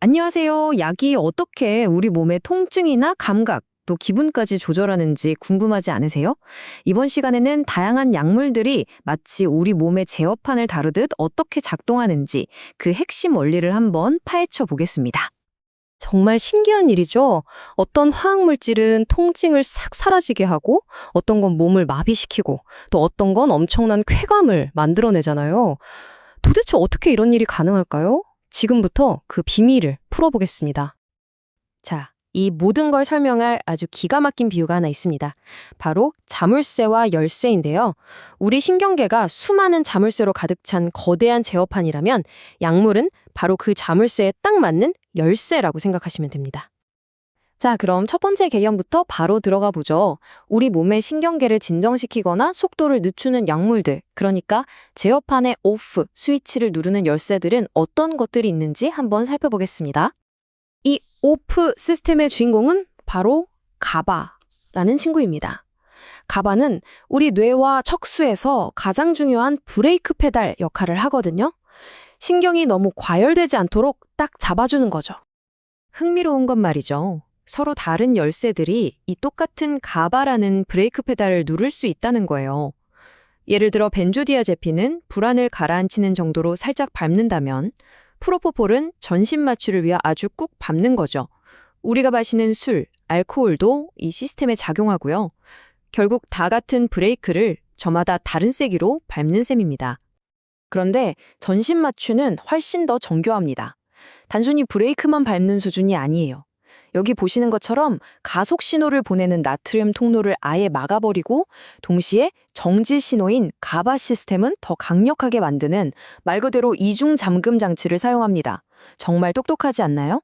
안녕하세요. 약이 어떻게 우리 몸의 통증이나 감각, 또 기분까지 조절하는지 궁금하지 않으세요? 이번 시간에는 다양한 약물들이 마치 우리 몸의 제어판을 다루듯 어떻게 작동하는지 그 핵심 원리를 한번 파헤쳐 보겠습니다. 정말 신기한 일이죠. 어떤 화학물질은 통증을 싹 사라지게 하고, 어떤 건 몸을 마비시키고, 또 어떤 건 엄청난 쾌감을 만들어내잖아요. 도대체 어떻게 이런 일이 가능할까요? 지금부터 그 비밀을 풀어보겠습니다. 자, 이 모든 걸 설명할 아주 기가 막힌 비유가 하나 있습니다. 바로 자물쇠와 열쇠인데요. 우리 신경계가 수많은 자물쇠로 가득 찬 거대한 제어판이라면 약물은 바로 그 자물쇠에 딱 맞는 열쇠라고 생각하시면 됩니다. 자, 그럼 첫 번째 개념부터 바로 들어가 보죠. 우리 몸의 신경계를 진정시키거나 속도를 늦추는 약물들, 그러니까 제어판의 오프, 스위치를 누르는 열쇠들은 어떤 것들이 있는지 한번 살펴보겠습니다. 이 오프 시스템의 주인공은 바로 가바라는 친구입니다. 가바는 우리 뇌와 척수에서 가장 중요한 브레이크 페달 역할을 하거든요. 신경이 너무 과열되지 않도록 딱 잡아주는 거죠. 흥미로운 건 말이죠. 서로 다른 열쇠들이 이 똑같은 가바라는 브레이크 페달을 누를 수 있다는 거예요. 예를 들어 벤조디아제핀은 불안을 가라앉히는 정도로 살짝 밟는다면 프로포폴은 전신 마취를 위해 아주 꾹 밟는 거죠. 우리가 마시는 술, 알코올도 이 시스템에 작용하고요. 결국 다 같은 브레이크를 저마다 다른 세기로 밟는 셈입니다. 그런데 전신 마취는 훨씬 더 정교합니다. 단순히 브레이크만 밟는 수준이 아니에요. 여기 보시는 것처럼 가속 신호를 보내는 나트륨 통로를 아예 막아버리고 동시에 정지 신호인 가바 시스템은 더 강력하게 만드는 말 그대로 이중 잠금 장치를 사용합니다. 정말 똑똑하지 않나요?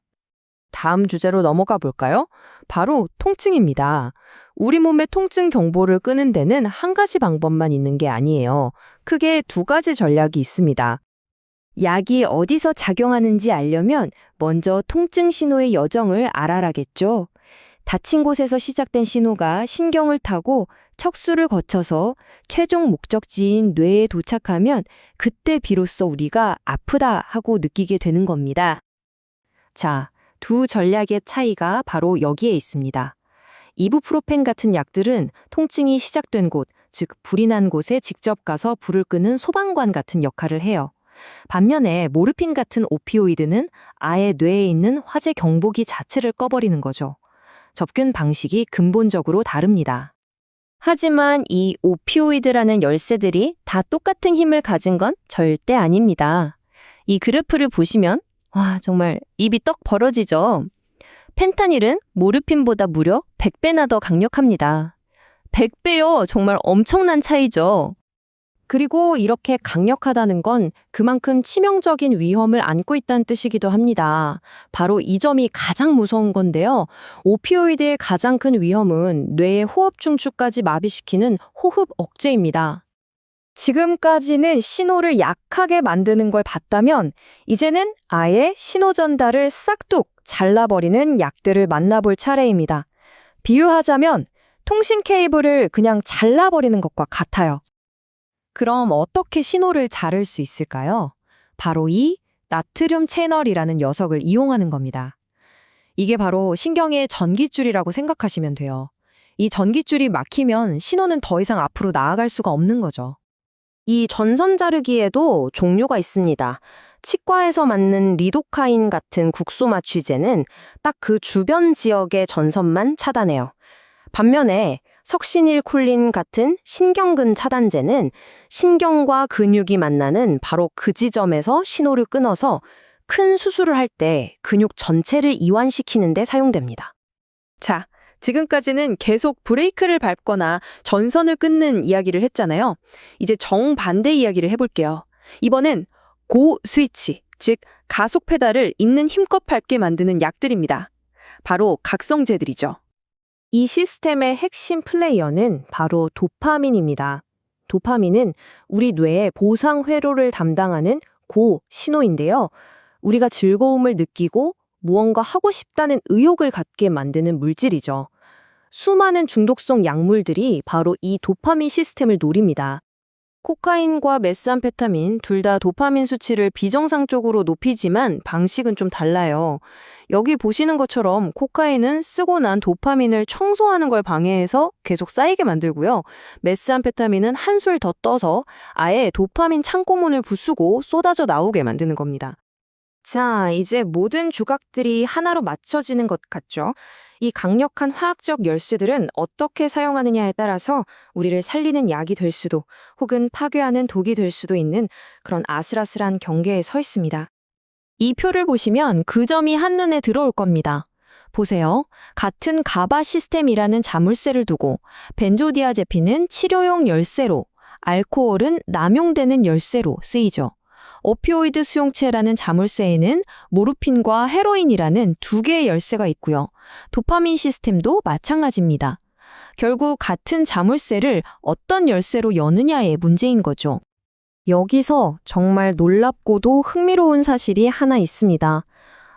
다음 주제로 넘어가 볼까요? 바로 통증입니다. 우리 몸의 통증 경보를 끄는 데는 한 가지 방법만 있는 게 아니에요. 크게 두 가지 전략이 있습니다. 약이 어디서 작용하는지 알려면 먼저 통증 신호의 여정을 알아라겠죠. 다친 곳에서 시작된 신호가 신경을 타고 척수를 거쳐서 최종 목적지인 뇌에 도착하면 그때 비로소 우리가 아프다 하고 느끼게 되는 겁니다. 자, 두 전략의 차이가 바로 여기에 있습니다. 이부프로펜 같은 약들은 통증이 시작된 곳, 즉 불이 난 곳에 직접 가서 불을 끄는 소방관 같은 역할을 해요. 반면에 모르핀 같은 오피오이드는 아예 뇌에 있는 화재 경보기 자체를 꺼버리는 거죠. 접근 방식이 근본적으로 다릅니다. 하지만 이 오피오이드라는 열쇠들이 다 똑같은 힘을 가진 건 절대 아닙니다. 이 그래프를 보시면 와, 정말 입이 떡 벌어지죠. 펜타닐은 모르핀보다 무려 100배나 더 강력합니다. 100배요. 정말 엄청난 차이죠. 그리고 이렇게 강력하다는 건 그만큼 치명적인 위험을 안고 있다는 뜻이기도 합니다. 바로 이 점이 가장 무서운 건데요. 오피오이드의 가장 큰 위험은 뇌의 호흡 중추까지 마비시키는 호흡 억제입니다. 지금까지는 신호를 약하게 만드는 걸 봤다면 이제는 아예 신호 전달을 싹둑 잘라버리는 약들을 만나볼 차례입니다. 비유하자면 통신 케이블을 그냥 잘라버리는 것과 같아요. 그럼 어떻게 신호를 자를 수 있을까요? 바로 이 나트륨 채널이라는 녀석을 이용하는 겁니다. 이게 바로 신경의 전깃줄이라고 생각하시면 돼요. 이 전깃줄이 막히면 신호는 더 이상 앞으로 나아갈 수가 없는 거죠. 이 전선 자르기에도 종류가 있습니다. 치과에서 맞는 리도카인 같은 국소 마취제는 딱 그 주변 지역의 전선만 차단해요. 반면에 석시닐콜린 같은 신경근 차단제는 신경과 근육이 만나는 바로 그 지점에서 신호를 끊어서 큰 수술을 할 때 근육 전체를 이완시키는 데 사용됩니다. 자, 지금까지는 계속 브레이크를 밟거나 전선을 끊는 이야기를 했잖아요. 이제 정반대 이야기를 해볼게요. 이번엔 고 스위치, 즉 가속 페달을 있는 힘껏 밟게 만드는 약들입니다. 바로 각성제들이죠. 이 시스템의 핵심 플레이어는 바로 도파민입니다. 도파민은 우리 뇌의 보상 회로를 담당하는 고 신호인데요. 우리가 즐거움을 느끼고 무언가 하고 싶다는 의욕을 갖게 만드는 물질이죠. 수많은 중독성 약물들이 바로 이 도파민 시스템을 노립니다. 코카인과 메스암페타민 둘 다 도파민 수치를 비정상적으로 높이지만 방식은 좀 달라요. 여기 보시는 것처럼 코카인은 쓰고 난 도파민을 청소하는 걸 방해해서 계속 쌓이게 만들고요. 메스암페타민은 한술 더 떠서 아예 도파민 창고문을 부수고 쏟아져 나오게 만드는 겁니다. 자, 이제 모든 조각들이 하나로 맞춰지는 것 같죠? 이 강력한 화학적 열쇠들은 어떻게 사용하느냐에 따라서 우리를 살리는 약이 될 수도 혹은 파괴하는 독이 될 수도 있는 그런 아슬아슬한 경계에 서 있습니다. 이 표를 보시면 그 점이 한눈에 들어올 겁니다. 보세요. 같은 가바 시스템이라는 자물쇠를 두고 벤조디아제핀은 치료용 열쇠로, 알코올은 남용되는 열쇠로 쓰이죠. 오피오이드 수용체라는 자물쇠에는 모르핀과 헤로인이라는 두 개의 열쇠가 있고요. 도파민 시스템도 마찬가지입니다. 결국 같은 자물쇠를 어떤 열쇠로 여느냐의 문제인 거죠. 여기서 정말 놀랍고도 흥미로운 사실이 하나 있습니다.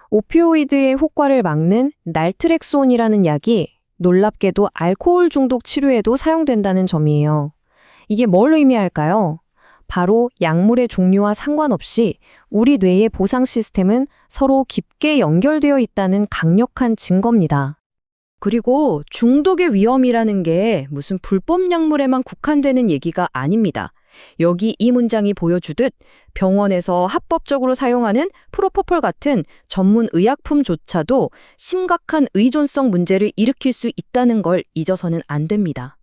오피오이드의 효과를 막는 날트렉손이라는 약이 놀랍게도 알코올 중독 치료에도 사용된다는 점이에요. 이게 뭘 의미할까요? 바로 약물의 종류와 상관없이 우리 뇌의 보상 시스템은 서로 깊게 연결되어 있다는 강력한 증거입니다. 그리고 중독의 위험이라는 게 무슨 불법 약물에만 국한되는 얘기가 아닙니다. 여기 이 문장이 보여주듯 병원에서 합법적으로 사용하는 프로포폴 같은 전문 의약품조차도 심각한 의존성 문제를 일으킬 수 있다는 걸 잊어서는 안 됩니다.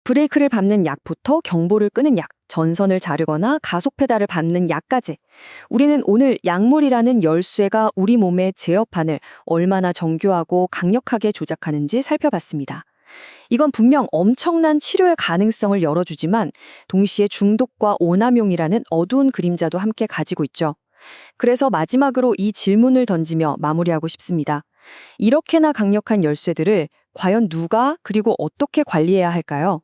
브레이크를 밟는 약부터 경보를 끄는 약, 전선을 자르거나 가속 페달을 밟는 약까지. 우리는 오늘 약물이라는 열쇠가 우리 몸의 제어판을 얼마나 정교하고 강력하게 조작하는지 살펴봤습니다. 이건 분명 엄청난 치료의 가능성을 열어주지만 동시에 중독과 오남용이라는 어두운 그림자도 함께 가지고 있죠. 그래서 마지막으로 이 질문을 던지며 마무리하고 싶습니다. 이렇게나 강력한 열쇠들을 과연 누가 그리고 어떻게 관리해야 할까요?